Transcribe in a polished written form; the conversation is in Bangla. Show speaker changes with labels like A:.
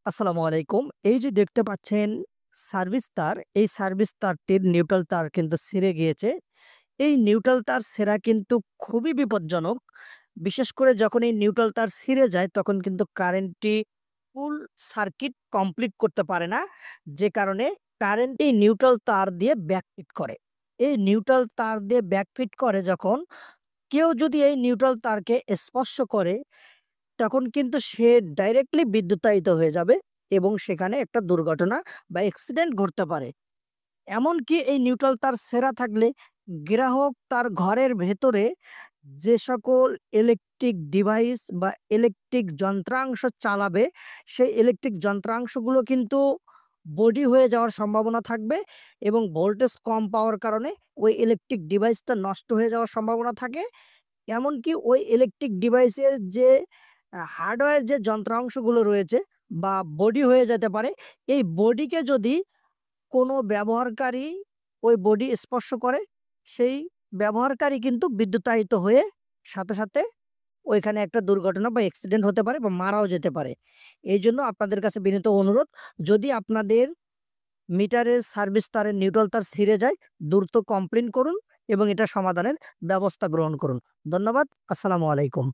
A: আসসালামু আলাইকুম। এই যে দেখতে পাচ্ছেন সার্ভিস তার, এই সার্ভিস তারটির নিউট্রাল তার কিন্তু ছিঁড়ে গিয়েছে। এই নিউট্রাল তার ছেঁড়া কিন্তু খুবই বিপজ্জনক। বিশেষ করে যখন এই নিউট্রাল তার ছিঁড়ে যায় তখন কিন্তু কারেন্টটি ফুল সার্কিট কমপ্লিট করতে পারে না। যে কারণে কারেন্ট এই নিউট্রাল তার দিয়ে ব্যাকফিট করে। এই নিউট্রাল তার দিয়ে ব্যাকফিট করে যখন কেউ যদি এই নিউট্রাল তারকে স্পর্শ করে তখন কিন্তু সে ডাইরেক্টলি বিদ্যুতায়িত হয়ে যাবে এবং সেখানে একটা দুর্ঘটনা বা অ্যাক্সিডেন্ট ঘটতে পারে। এমনকি এই নিউট্রাল তার ছেঁড়া থাকলে গ্রাহক তার ঘরের ভেতরে যে সকল ইলেকট্রিক ডিভাইস বা ইলেকট্রিক যন্ত্রাংশ চালাবে, সেই ইলেকট্রিক যন্ত্রাংশগুলো কিন্তু বডি হয়ে যাওয়ার সম্ভাবনা থাকবে এবং ভোল্টেজ কম পাওয়ার কারণে ওই ইলেকট্রিক ডিভাইসটা নষ্ট হয়ে যাওয়ার সম্ভাবনা থাকে। এমনকি ওই ইলেকট্রিক ডিভাইসের যে হার্ডওয়্যার যে যন্ত্রাংশগুলো রয়েছে বা বডি হয়ে যেতে পারে। এই বডিকে যদি কোনো ব্যবহারকারী ওই বডি স্পর্শ করে, সেই ব্যবহারকারী কিন্তু বিদ্যুতায়িত হয়ে সাথে সাথে ওইখানে একটা দুর্ঘটনা বা অ্যাক্সিডেন্ট হতে পারে বা মারাও যেতে পারে। এইজন্য আপনাদের কাছে বিনীত অনুরোধ, যদি আপনাদের মিটারের সার্ভিস তারের নিউট্রাল তার ছিঁড়ে যায়, দ্রুত কমপ্লেইন করুন এবং এটা সমাধানের ব্যবস্থা গ্রহণ করুন। ধন্যবাদ। আসসালামু আলাইকুম।